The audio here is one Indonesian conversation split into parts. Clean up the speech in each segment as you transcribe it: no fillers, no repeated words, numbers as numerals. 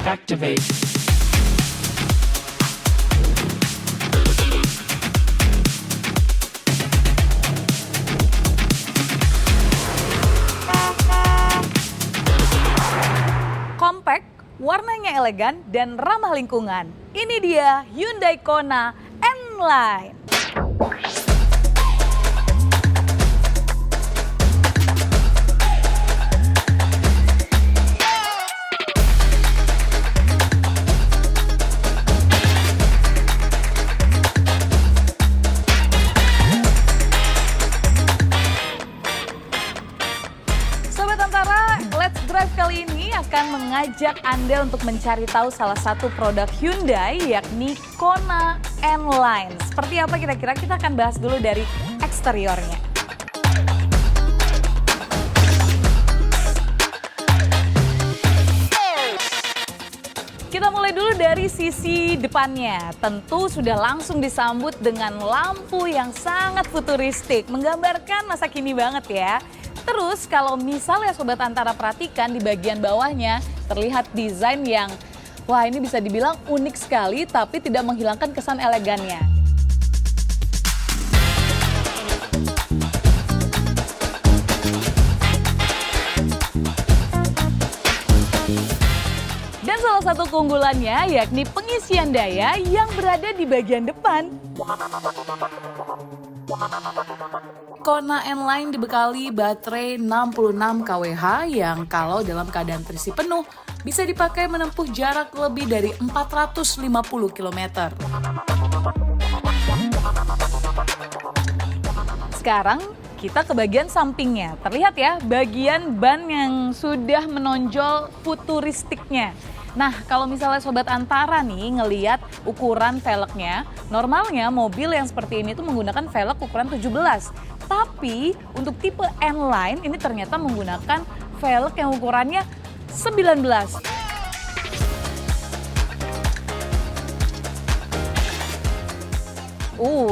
Activate. Compact, warnanya elegan dan ramah lingkungan. Ini dia Hyundai Kona N-Line. Sobat Antara, Let's Drive kali ini akan mengajak Anda untuk mencari tahu salah satu produk Hyundai, yakni Kona N-Line. Seperti apa kira-kira? Kita akan bahas dulu dari eksteriornya. Kita mulai dulu dari sisi depannya. Tentu sudah langsung disambut dengan lampu yang sangat futuristik, menggambarkan masa kini banget ya. Terus kalau misalnya Sobat Antara perhatikan di bagian bawahnya, terlihat desain yang wah ini bisa dibilang unik sekali tapi tidak menghilangkan kesan elegannya. Dan salah satu keunggulannya yakni pengisian daya yang berada di bagian depan. Kona N-Line dibekali baterai 66 kWh yang kalau dalam keadaan terisi penuh bisa dipakai menempuh jarak lebih dari 450 km. Sekarang kita ke bagian sampingnya. Terlihat ya bagian ban yang sudah menonjol futuristiknya. Nah, kalau misalnya Sobat Antara nih ngelihat ukuran velgnya, normalnya mobil yang seperti ini tuh menggunakan velg ukuran 17. Tapi untuk tipe N-Line ini ternyata menggunakan velg yang ukurannya 19.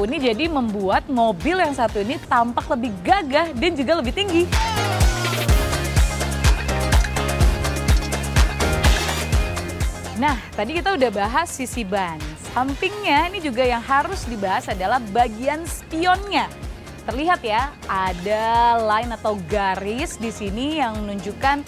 Ini jadi membuat mobil yang satu ini tampak lebih gagah dan juga lebih tinggi. Nah, tadi kita udah bahas sisi ban. Sampingnya ini juga yang harus dibahas adalah bagian spionnya. Terlihat ya, ada line atau garis di sini yang menunjukkan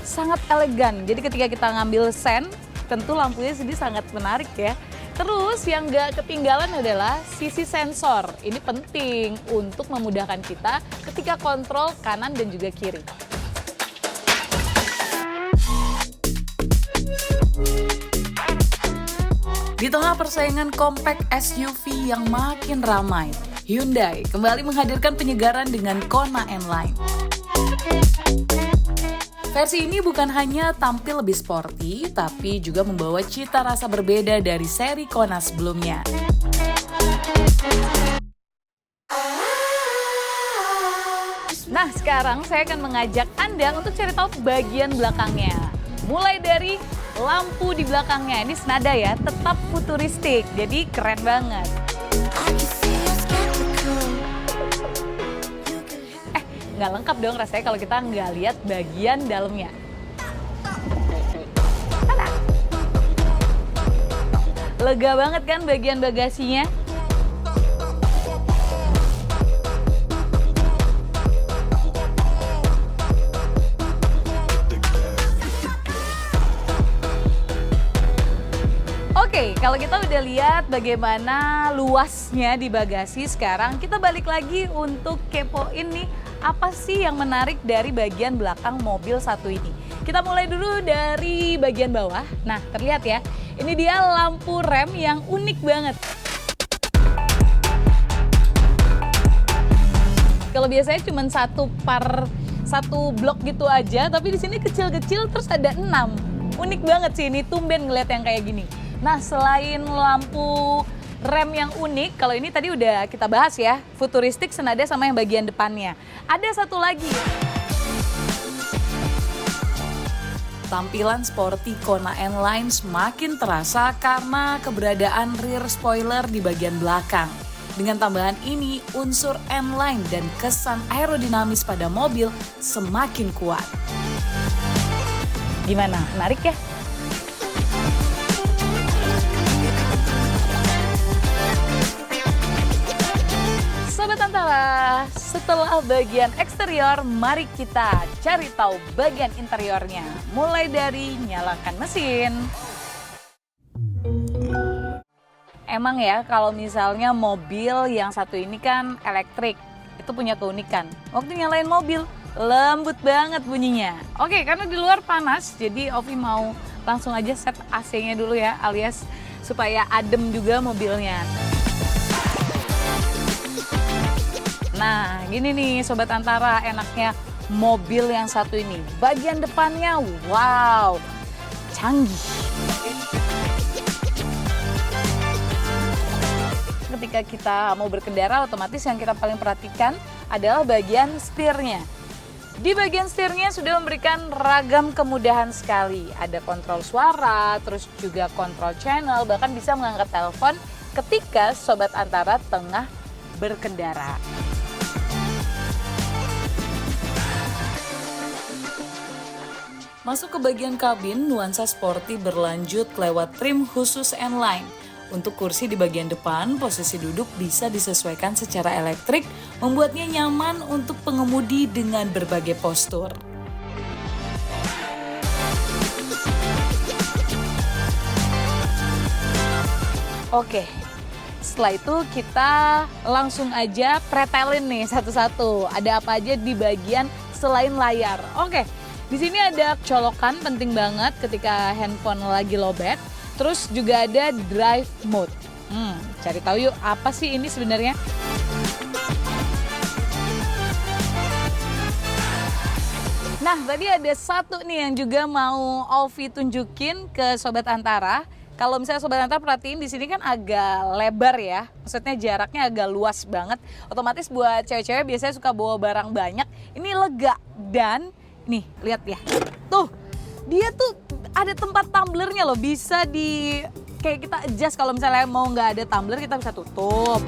sangat elegan. Jadi ketika kita ngambil sen, tentu lampunya sini sangat menarik ya. Terus yang gak ketinggalan adalah sisi sensor. Ini penting untuk memudahkan kita ketika kontrol kanan dan juga kiri. Di tengah persaingan compact SUV yang makin ramai, Hyundai kembali menghadirkan penyegaran dengan Kona N-Line. Versi ini bukan hanya tampil lebih sporty, tapi juga membawa cita rasa berbeda dari seri Kona sebelumnya. Nah, sekarang saya akan mengajak Anda untuk cari tahu bagian belakangnya. Mulai dari lampu di belakangnya, ini senada ya, tetap futuristik, jadi keren banget. Nggak lengkap dong rasanya kalau kita nggak lihat bagian dalamnya. Lega banget kan bagian bagasinya? Oke, kalau kita udah lihat bagaimana luasnya di bagasi, sekarang kita balik lagi untuk kepoin nih apa sih yang menarik dari bagian belakang mobil satu ini. Kita mulai dulu dari bagian bawah. Nah, terlihat ya, ini dia lampu rem yang unik banget. Kalau biasanya cuma satu blok gitu aja, tapi di sini kecil-kecil terus ada 6. Unik banget sih ini, tumben ngeliat yang kayak gini. Nah, selain lampu rem yang unik, kalau ini tadi udah kita bahas ya, futuristik senada sama yang bagian depannya. Ada satu lagi. Tampilan sporty Kona N-Line semakin terasa karena keberadaan rear spoiler di bagian belakang. Dengan tambahan ini, unsur N-Line dan kesan aerodinamis pada mobil semakin kuat. Gimana? Menarik ya? Antara. Setelah bagian eksterior, mari kita cari tahu bagian interiornya. Mulai dari nyalakan mesin. Emang ya, kalau misalnya mobil yang satu ini kan elektrik, itu punya keunikan. Waktu nyalain mobil, lembut banget bunyinya. Oke, karena di luar panas, jadi Ovi mau langsung aja set AC-nya dulu ya, alias supaya adem juga mobilnya. Nah, gini nih Sobat Antara, enaknya mobil yang satu ini. Bagian depannya, wow, canggih. Ketika kita mau berkendara, otomatis yang kita paling perhatikan adalah bagian setirnya. Di bagian setirnya sudah memberikan ragam kemudahan sekali. Ada kontrol suara, terus juga kontrol channel, bahkan bisa mengangkat telepon ketika Sobat Antara tengah berkendara. Masuk ke bagian kabin, nuansa sporty berlanjut lewat trim khusus N-Line. Untuk kursi di bagian depan, posisi duduk bisa disesuaikan secara elektrik, membuatnya nyaman untuk pengemudi dengan berbagai postur. Oke, setelah itu kita langsung aja pretelin nih satu-satu. Ada apa aja di bagian selain layar. Oke, di sini ada colokan penting banget ketika handphone lagi lowbat. Terus juga ada drive mode. Cari tahu yuk apa sih ini sebenarnya? Nah, tadi ada satu nih yang juga mau Ovi tunjukin ke Sobat Antara. Kalau misalnya Sobat Antara perhatiin di sini kan agak lebar ya. Maksudnya jaraknya agak luas banget. Otomatis buat cewek-cewek biasanya suka bawa barang banyak. Ini lega dan nih lihat ya. Tuh, dia tuh ada tempat tumblernya loh, bisa di kayak kita adjust kalau misalnya mau nggak ada tumbler kita bisa tutup.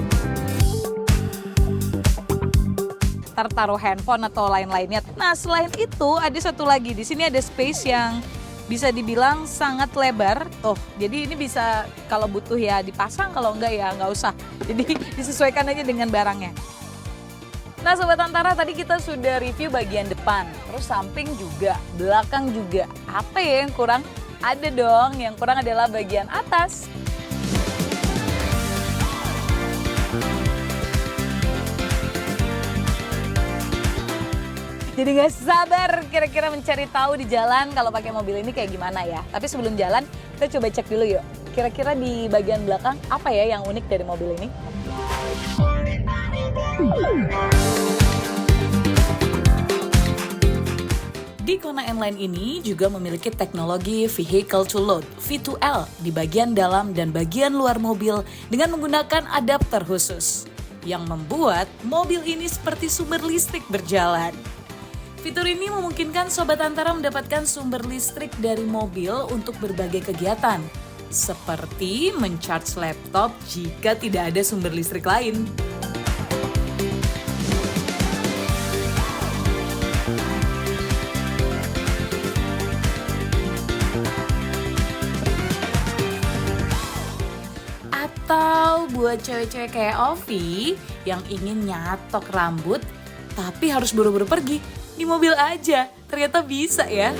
Taruh handphone atau lain-lainnya. Nah, selain itu ada satu lagi, di sini ada space yang bisa dibilang sangat lebar. Oh, jadi ini bisa kalau butuh ya dipasang, kalau enggak ya nggak usah. Jadi disesuaikan aja dengan barangnya. Nah Sobat Antara, tadi kita sudah review bagian depan, terus samping juga, belakang juga. Apa ya yang kurang? Ada dong, yang kurang adalah bagian atas. Jadi nggak sabar kira-kira mencari tahu di jalan kalau pakai mobil ini kayak gimana ya. Tapi sebelum jalan, kita coba cek dulu yuk. Kira-kira di bagian belakang apa ya yang unik dari mobil ini? Di Kona N-Line ini juga memiliki teknologi Vehicle to Load (V2L) di bagian dalam dan bagian luar mobil dengan menggunakan adapter khusus yang membuat mobil ini seperti sumber listrik berjalan. Fitur ini memungkinkan Sobat Antara mendapatkan sumber listrik dari mobil untuk berbagai kegiatan, seperti mencharge laptop jika tidak ada sumber listrik lain. Atau buat cewek-cewek kayak Ovi yang ingin nyatok rambut tapi harus buru-buru pergi, di mobil aja, ternyata bisa ya.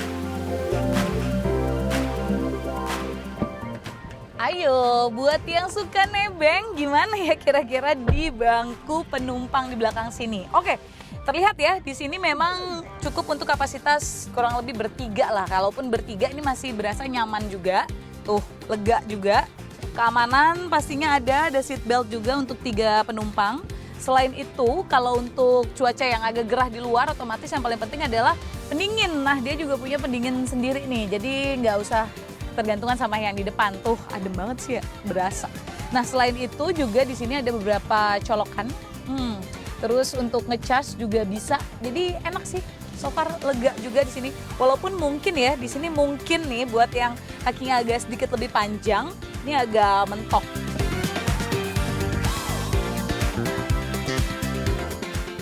Ayo, buat yang suka nebeng, gimana ya kira-kira di bangku penumpang di belakang sini? Oke, terlihat ya, di sini memang cukup untuk kapasitas kurang lebih bertiga lah. Kalaupun bertiga ini masih berasa nyaman juga, tuh lega juga. Keamanan pastinya ada seat belt juga untuk 3 penumpang. Selain itu, kalau untuk cuaca yang agak gerah di luar, otomatis yang paling penting adalah pendingin. Nah, dia juga punya pendingin sendiri nih, jadi nggak usah tergantungan sama yang di depan. Tuh, adem banget sih ya, berasa. Nah, selain itu juga di sini ada beberapa colokan. Terus untuk ngecas juga bisa, jadi enak sih. So far lega juga di sini. Walaupun mungkin ya, di sini mungkin nih buat yang kakinya agak sedikit lebih panjang, ini agak mentok.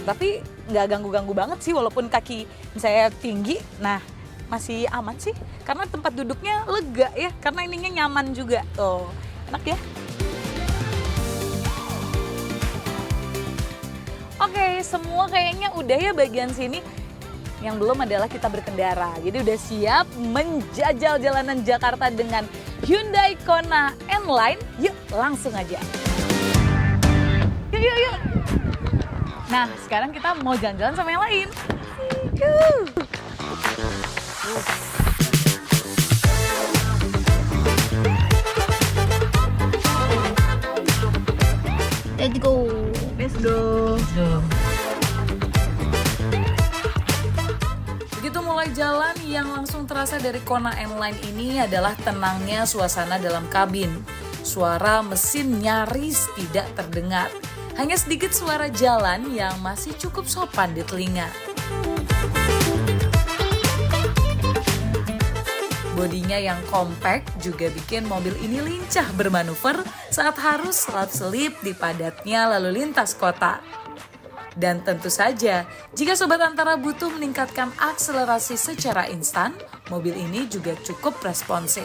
Tapi nggak ganggu-ganggu banget sih walaupun kaki saya tinggi. Nah, masih aman sih karena tempat duduknya lega ya, karena ininya nyaman juga. Tuh, enak ya. Oke, selesai semua kayaknya udah ya bagian sini. Yang belum adalah kita berkendara. Jadi udah siap menjajal jalanan Jakarta dengan Hyundai Kona N-Line. Yuk langsung aja. Yuk. Nah sekarang kita mau jalan-jalan sama yang lain. Let's go. Let's go. Begitu mulai jalan, yang langsung terasa dari Kona N-Line ini adalah tenangnya suasana dalam kabin. Suara mesin nyaris tidak terdengar. Hanya sedikit suara jalan yang masih cukup sopan di telinga. Bodinya yang compact juga bikin mobil ini lincah bermanuver saat harus selap-selip di padatnya lalu lintas kota. Dan tentu saja, jika Sobat Antara butuh meningkatkan akselerasi secara instan, mobil ini juga cukup responsif.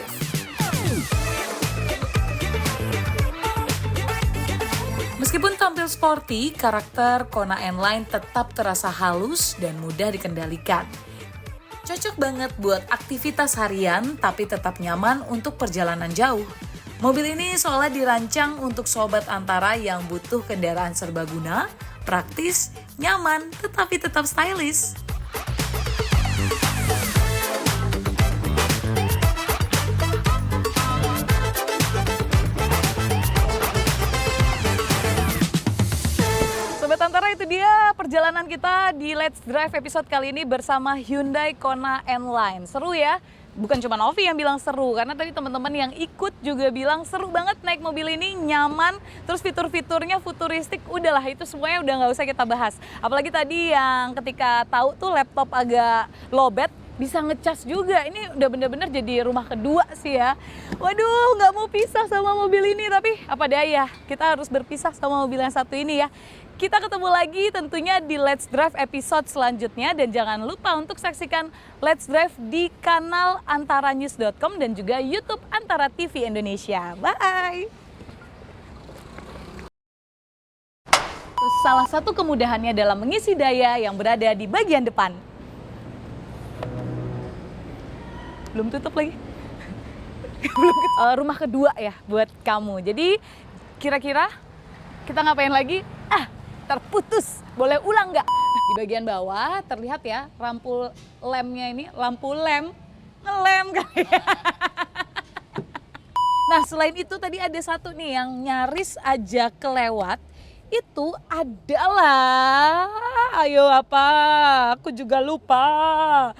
Meskipun tampil sporty, karakter Kona N-Line tetap terasa halus dan mudah dikendalikan. Cocok banget buat aktivitas harian, tapi tetap nyaman untuk perjalanan jauh. Mobil ini seolah dirancang untuk Sobat Antara yang butuh kendaraan serbaguna, praktis, nyaman, tetapi tetap stylish. Sobat Antara, itu dia perjalanan kita di Let's Drive episode kali ini bersama Hyundai Kona N-Line. Seru ya? Bukan cuma Novi yang bilang seru, karena tadi teman-teman yang ikut juga bilang seru banget naik mobil ini, nyaman, terus fitur-fiturnya futuristik, udahlah itu semuanya udah nggak usah kita bahas. Apalagi tadi yang ketika tahu tuh laptop agak lowbat, bisa ngecas juga. Ini udah bener-bener jadi rumah kedua sih ya. Waduh, nggak mau pisah sama mobil ini, tapi apa daya, kita harus berpisah sama mobil yang satu ini ya. Kita ketemu lagi tentunya di Let's Drive episode selanjutnya, dan jangan lupa untuk saksikan Let's Drive di kanal antaranews.com dan juga YouTube Antara TV Indonesia. Bye! Salah satu kemudahannya dalam mengisi daya yang berada di bagian depan. Belum tutup lagi. Rumah kedua ya buat kamu. Jadi kira-kira kita ngapain lagi? Terputus, boleh ulang nggak? Di bagian bawah terlihat ya lampu lemnya ini, lampu lem, ngelem kali ya. Nah selain itu tadi ada satu nih yang nyaris aja kelewat, itu adalah, ayo apa, aku juga lupa.